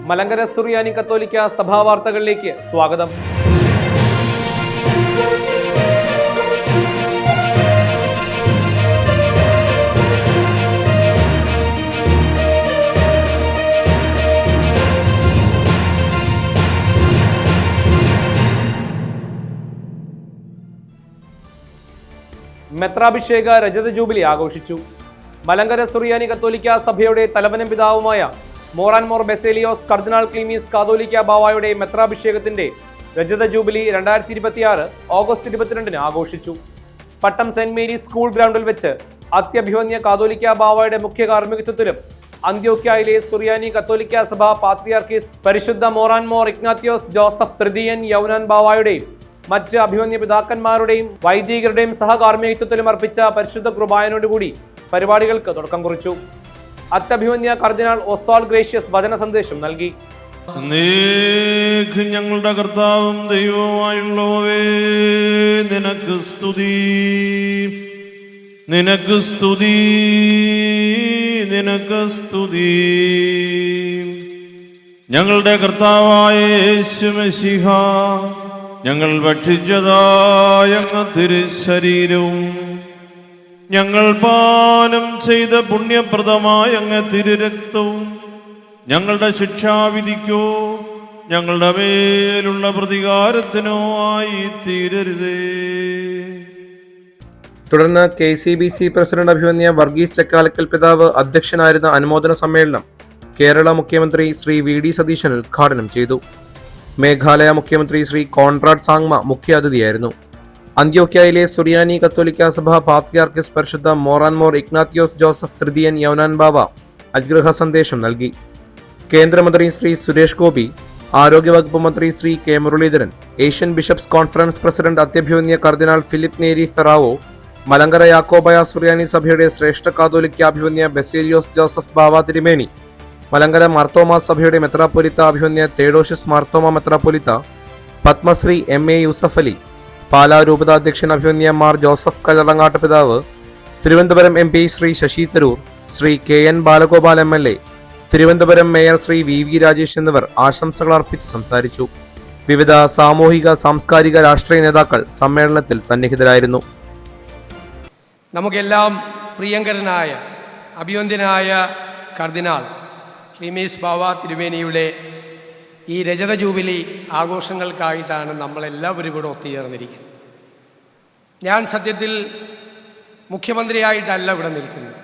മലങ്കര സുറിയാനി കത്തോലിക്ക സഭാ വാർത്തകളിലേക്ക് സ്വാഗതം. മെത്രാഭിഷേക രജത ജൂബിലി ആഘോഷിച്ചു. മലങ്കര സുറിയാനി കത്തോലിക്ക സഭയുടെ തലവനും പിതാവുമായ മോറാൻമോർ ബെസേലിയോസ് കർദിനാൾ ക്ലീമീസ് കാതോലിക്ക ബാവായുടെ മെത്രാഭിഷേകത്തിന്റെ രജത ജൂബിലി 2026 ഓഗസ്റ്റ് 22 ആഘോഷിച്ചു. പട്ടം സെന്റ് മേരീസ് സ്കൂൾ ഗ്രൗണ്ടിൽ വെച്ച് അത്യഭിവന്യ കാതോലിക്ക ബാവായുടെ മുഖ്യ കാർമ്മികത്വത്തിലും അന്ത്യോക്യയിലെ സുറിയാനി കത്തോലിക്ക സഭ പാത്രിയാർക്കീസ് പരിശുദ്ധ മോറാൻമോർ ഇഗ്നാത്യോസ് ജോസഫ് തൃതീയൻ യൗനാൻ ബാവായുടെയും മറ്റ് അഭിവന്യ പിതാക്കന്മാരുടെയും വൈദികരുടെയും സഹകാർമ്മികത്വത്തിലും അർപ്പിച്ച പരിശുദ്ധ കുർബാനയോടുകൂടി പരിപാടികൾക്ക് തുടക്കം കുറിച്ചു. അത്യഭിവന്യ കർദിനാൾ ഒസ്വാൾ ഗ്രേഷ്യസ് വചന സന്ദേശം നൽകി. ഞങ്ങളുടെ കർത്താവും ദൈവവുമായുള്ളവേ, നിനക്ക് സ്തുതി, നിനക്ക് സ്തുതി, നിനക്ക് സ്തുതി. ഞങ്ങളുടെ കർത്താവായ യേശു മെശിഹ, ഞങ്ങൾ ഭക്ഷിച്ചതായ അങ്ങ് തിരുശരീരവും ഞങ്ങൾ പാനം ചെയ്ത പുണ്യപ്രദമായ അങ്ങ് തിരുരക്തവും ഞങ്ങളുടെ ശിക്ഷാവിധിക്കോ ഞങ്ങളുടെ മേലുള്ള പ്രതികാരത്തിനോ ആയി തീരരുതേ. തുടർന്ന് KCBC പ്രസിഡന്റ് അഭിവന്യ വർഗീസ് ചക്കാലക്കൽ പിതാവ് അധ്യക്ഷനായിരുന്ന അനുമോദന സമ്മേളനം കേരള മുഖ്യമന്ത്രി ശ്രീ VD സതീശൻ ഉദ്ഘാടനം ചെയ്തു. മേഘാലയ മുഖ്യമന്ത്രി ശ്രീ കോൺറാഡ് സാങ്മ മുഖ്യ അതിഥിയായിരുന്നു. അന്ത്യോക്യയിലെ സുറിയാനി കത്തോലിക്ക സഭ പാത്രിയാർക്കീസ് പരിശുദ്ധ മോറാൻമോർ ഇഗ്നാത്യോസ് ജോസഫ് തൃതീയൻ യൗനാൻ ബാവ അനുഗ്രഹ സന്ദേശം നൽകി. കേന്ദ്രമന്ത്രി ശ്രീ സുരേഷ് ഗോപി, ആരോഗ്യവകുപ്പ് മന്ത്രി Shri K Muraleedharan, Asian bishops conference president അത്യഭിവന്യ കർദിനാൾ ഫിലിപ്പ് നേരി ഫെറാവോ, മലങ്കര യാക്കോബായ സുറിയാനി സഭയുടെ ശ്രേഷ്ഠ കാതോലിക്ക അഭിവന്യ ബെസേലിയോസ് ജോസഫ് ബാവ തിരുമേനി, മലങ്കര മാർത്തോമ സഭയുടെ മെത്രാപ്പൊലിത്ത അഭിവന്യ തേഡോഷ്യസ് മാർത്തോമ മെത്രാപ്പൊലിത്ത, പത്മശ്രീ MA യൂസഫ് അലി, പാലാ രൂപതാധ്യക്ഷൻ അഭിവന്യ മാർ ജോസഫ് കല്ലറങ്ങാട്ട് പിതാവ്, Thiruvananthapuram MP Shri Shashi Tharoor, Shri KN Balagopal MLA, Thiruvananthapuram mayor Shri VV Rajesh എന്നിവർ ആശംസകൾ അർപ്പിച്ച് സംസാരിച്ചു. വിവിധ സാമൂഹിക സാംസ്കാരിക രാഷ്ട്രീയ നേതാക്കൾ സമ്മേളനത്തിൽ സന്നിഹിതരായിരുന്നു. നമുക്കെല്ലാം പ്രിയങ്കരനായ അഭിവന്ദ്യനായ കർദിനാൾ ക്ലീമീസ് ബാവ തിരുമേനിയുടെ ഈ രജത ജൂബിലി ആഘോഷങ്ങൾക്കായിട്ടാണ് നമ്മളെല്ലാവരും ഇവിടെ ഒത്തുചേർന്നിരിക്കുന്നത്. ഞാൻ സത്യത്തിൽ മുഖ്യമന്ത്രിയായിട്ടല്ല ഇവിടെ നിൽക്കുന്നത്,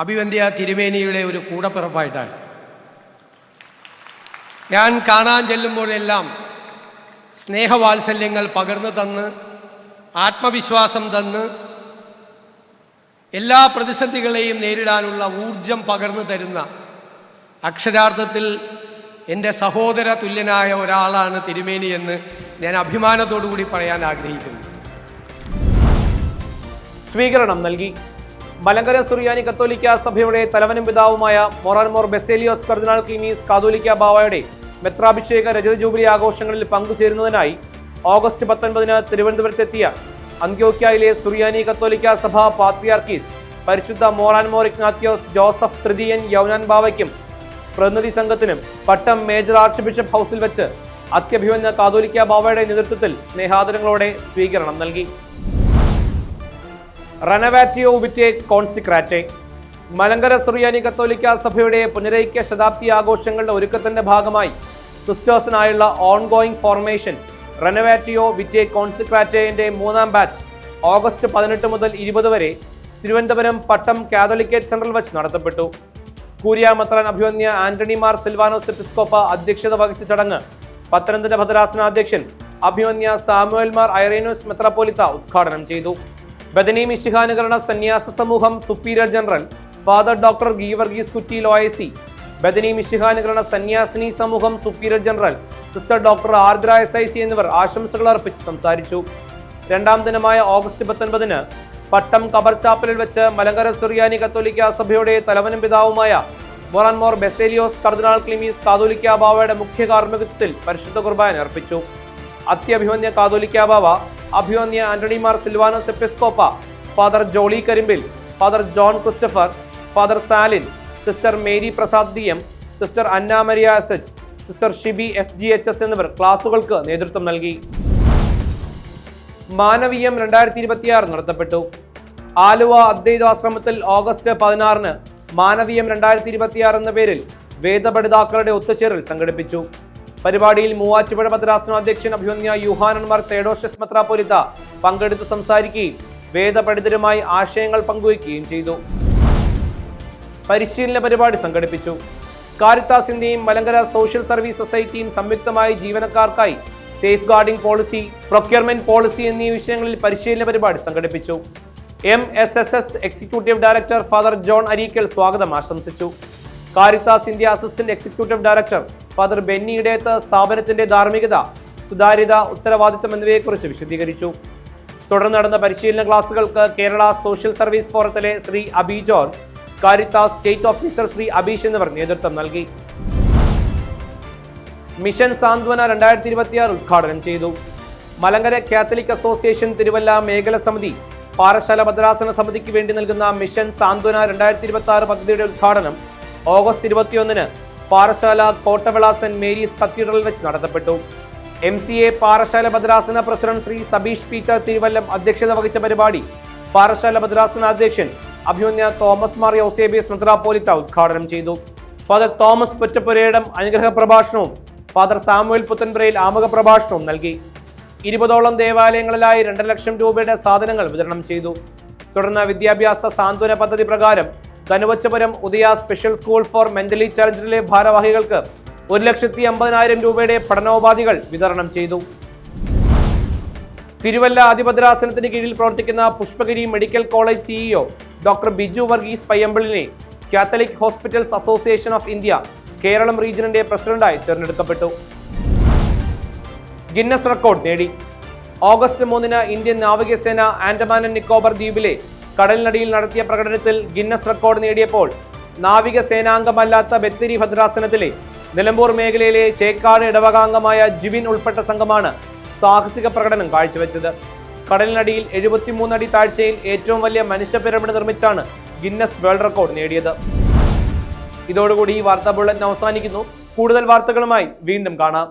അഭിവന്ദ്യ തിരുമേനിയുടെ ഒരു കൂടപ്പിറപ്പായിട്ടാണ്. ഞാൻ കാണാൻ ചെല്ലുമ്പോഴെല്ലാം സ്നേഹവാത്സല്യങ്ങൾ പകർന്നു തന്ന്, ആത്മവിശ്വാസം തന്ന്, എല്ലാ പ്രതിസന്ധികളെയും നേരിടാനുള്ള ഊർജം പകർന്നു തരുന്ന, അക്ഷരാർത്ഥത്തിൽ എൻ്റെ സഹോദര തുല്യനായ ഒരാളാണ് തിരുമേനി എന്ന് ഞാൻ അഭിമാനത്തോടു കൂടി പറയാൻ ആഗ്രഹിക്കുന്നു. സ്വീകരണം നൽകി. മലങ്കര സുറിയാനി കത്തോലിക്ക സഭയുടെ തലവനും പിതാവുമായ മോറാൻമോർ ബെസേലിയോസ് കർദിനാൾ ക്ലീമീസ് കാതോലിക്ക ബാവായുടെ മെത്രാഭിഷേക രജത ജൂബിലി ആഘോഷങ്ങളിൽ പങ്കുചേരുന്നതിനായി ഓഗസ്റ്റ് 19 തിരുവനന്തപുരത്തെത്തിയ അന്ത്യോക്യയിലെ സുറിയാനി കത്തോലിക്ക സഭ പാത്രിയാർക്കീസ് പരിശുദ്ധ മോറാൻമോർ ഇഗ്നാത്യോസ് ജോസഫ് തൃതീയൻ യൗനാൻ ബാവയ്ക്കും പ്രതിനിധി സംഘത്തിനും പട്ടം മേജർ ആർച്ച് ബിഷപ്പ് ഹൗസിൽ വെച്ച് അത്യഭിവന്യ കാതോലിക്ക ബാവയുടെ നേതൃത്വത്തിൽ സ്നേഹാദരങ്ങളോടെ സ്വീകരണം നൽകി. റെനോവേറ്റിയോ വിറ്റെ കോൺസിക്രാറ്റെ. മലങ്കര സുറിയാനി കത്തോലിക്ക സഭയുടെ പുനരൈക്യ ശതാബ്ദി ആഘോഷങ്ങളുടെ ഒരുക്കത്തിന്റെ ഭാഗമായി സിസ്റ്റേഴ്സിനായുള്ള ഓൺഗോയിങ് ഫോർമേഷൻ റെനോവേറ്റിയോ വിറ്റെ കോൺസിക്രാറ്റെന്റെ 3ാം ബാച്ച് ഓഗസ്റ്റ് 18 മുതൽ 20 വരെ തിരുവനന്തപുരം പട്ടം കാതോലിക്കേറ്റ് സെന്ററിൽ വെച്ച് നടത്തപ്പെട്ടു. കൂരിയ മെത്രാൻ അഭിവന്യ ആന്റണി മാർ സിൽവാനോസ് എപ്പിസ്കോപ്പ അധ്യക്ഷത വഹിച്ച ചടങ്ങ് പത്തനംതിട്ട ഭദ്രാസനാധ്യക്ഷൻ അഭിവന്യ സാമുവൽ മാർ ഐറേനോസ് മെത്രാപ്പോലിത്ത ഉദ്ഘാടനം ചെയ്തു. ബദനി മിശിഹാനുകരണ സന്യാസ സമൂഹം superior general father doctor Geevarghese കുറ്റി ലോയസി, ബദനി മിശിഹാനുകരണ സന്യാസിനി സമൂഹം സുപ്പീരിയർ ജനറൽ സിസ്റ്റർ ഡോക്ടർ ആർദ്ര SIC എന്നിവർ ആശംസകൾ അർപ്പിച്ച് സംസാരിച്ചു. 2ാം ദിനമായ ഓഗസ്റ്റ് 19 പട്ടം കബർ ചാപ്പലിൽ വെച്ച് മലങ്കര സുറിയാനി കത്തോലിക്ക സഭയുടെ തലവനും പിതാവുമായ മോറാൻമോർ ബെസേലിയോസ് കർദിനാൾ ക്ലീമീസ് കാതോലിക്ക ബാവയുടെ മുഖ്യ കാർമ്മികത്വത്തിൽ പരിശുദ്ധ കുർബാന അർപ്പിച്ചു. അത്യഭിവന്യ കാതോലിക്ക ബാവ, അഭിവന്യ ആന്റണി മാർ സിൽവാനോസ് എപ്പിസ്കോപ്പ, father Jolly Karimpil, father John Christopher, father Salin, sister Mary Prasad DM, sister Anna Maria S, sister Shibi FGHS എന്നിവർ ക്ലാസുകൾക്ക് നേതൃത്വം നൽകി. മാനവീയം 2026 നടത്തപ്പെട്ടു. ആലുവ അദ്വൈതാശ്രമത്തിൽ ഓഗസ്റ്റ് 16 മാനവീയം 2026 എന്ന പേരിൽ വേദപഠിതാക്കളുടെ ഒത്തുചേരൽ സംഘടിപ്പിച്ചു. പരിപാടിയിൽ മൂവാറ്റുപുഴ ഭദ്രാസന അധ്യക്ഷൻ അഭിമന്യ യൂഹാനൻ മാർ തേഡോഷ്യസ് മെത്രാപ്പോലീത്ത പങ്കെടുത്ത് സംസാരിക്കുകയും വേദപഠിതരുമായി ആശയങ്ങൾ പങ്കുവയ്ക്കുകയും ചെയ്തു. പരിശീലന പരിപാടി സംഘടിപ്പിച്ചു. കാരിത്താസ് ഇന്ത്യയും മലങ്കര സോഷ്യൽ സർവീസ് സൊസൈറ്റിയും സംയുക്തമായി ജീവനക്കാർക്കായി safeguarding policy, procurement policy എന്നീ വിഷയങ്ങളിൽ പരിശീലന പരിപാടി സംഘടിപ്പിച്ചു. MSSS executive director father John Areekal സ്വാഗതം ആശംസിച്ചു. Caritas India assistant executive director father Benny Edayath സ്ഥാപനത്തിന്റെ ധാർമ്മികത, സുതാര്യത, ഉത്തരവാദിത്തം എന്നിവയെക്കുറിച്ച് വിശദീകരിച്ചു. തുടർന്ന് നടന്ന പരിശീലന ക്ലാസുകൾക്ക് കേരള സോഷ്യൽ സർവീസ് ഫോറത്തിലെ Shri Abi George, Caritas state officer Shri Abeesh എന്നിവർ നേതൃത്വം നൽകി. മിഷൻ സാന്ത്വന 2026 ഉദ്ഘാടനം ചെയ്തു. മലങ്കര കാത്തലിക് അസോസിയേഷൻ തിരുവല്ല മേഖല സമിതി പാറശാല ഭദ്രാസന സമിതിക്ക് വേണ്ടി നൽകുന്ന മിഷൻ സാന്ത്വന 2026 പദ്ധതിയുടെ ഉദ്ഘാടനം August 21 Parassala Kottavila saint Mary's കത്തീഡ്രലിൽ വെച്ച് നടത്തപ്പെട്ടു. MCA പാറശാല ഭദ്രാസന പ്രസിഡന്റ് ശ്രീ സബീഷ് പീറ്റർ തിരുവല്ലം അധ്യക്ഷത വഹിച്ച പരിപാടി പാറശാല ഭദ്രാസന അധ്യക്ഷൻ അഭിമന്യ തോമസ് മാർ യോസേബിയസ് മെത്രാപ്പോലീത്ത ഉദ്ഘാടനം ചെയ്തു. ഫാദർ തോമസ് പുറ്റപ്പുരയിടം അനുഗ്രഹ പ്രഭാഷണവും ഫാദർ സാമുവൽ പുത്തൻപുരയിൽ ആമുഖ പ്രഭാഷണവും നൽകി. 20ഓളം ദേവാലയങ്ങളിലായി 2 ലക്ഷം രൂപയുടെ സാധനങ്ങൾ വിതരണം ചെയ്തു. തുടർന്ന് വിദ്യാഭ്യാസ സാന്ത്വന പദ്ധതി പ്രകാരം Dhanuvachapuram Udaya special school for mentally ചലഞ്ചിലെ ഭാരവാഹികൾക്ക് 1,50,000 രൂപയുടെ പഠനോപാധികൾ വിതരണം ചെയ്തു. തിരുവല്ല അതിഭദ്രാസനത്തിന് കീഴിൽ പ്രവർത്തിക്കുന്ന Pushpagiri medical college CEO doctor Biju Varghese പയ്യമ്പളിനെ catholic hospitals association of India Keralam റീജിയന്റെ പ്രസിഡന്റായി തിരഞ്ഞെടുക്കപ്പെട്ടു. ഗിന്നസ് റെക്കോർഡ് നേടി. ഓഗസ്റ്റ് 3 ഇന്ത്യൻ നാവികസേന ആൻഡമാൻ ആൻഡ് നിക്കോബർ ദ്വീപിലെ കടലിനടിയിൽ നടത്തിയ പ്രകടനത്തിൽ ഗിന്നസ് റെക്കോർഡ് നേടിയപ്പോൾ നാവികസേനാംഗമല്ലാത്ത ബത്തേരി ഭദ്രാസനത്തിലെ നിലമ്പൂർ മേഖലയിലെ ചേക്കാട് ഇടവകാംഗമായ ജിബിൻ ഉൾപ്പെട്ട സംഘമാണ് സാഹസിക പ്രകടനം കാഴ്ചവെച്ചത്. കടലിനടിയിൽ 73 അടി താഴ്ചയിൽ ഏറ്റവും വലിയ മനുഷ്യ പിരമിഡ് നിർമ്മിച്ചാണ് ഗിന്നസ് വേൾഡ് റെക്കോർഡ് നേടിയത്. ഇതോടുകൂടി ഈ വാർത്താ ബുള്ളറ്റിൻ അവസാനിക്കുന്നു. കൂടുതൽ വാർത്തകളുമായി വീണ്ടും കാണാം.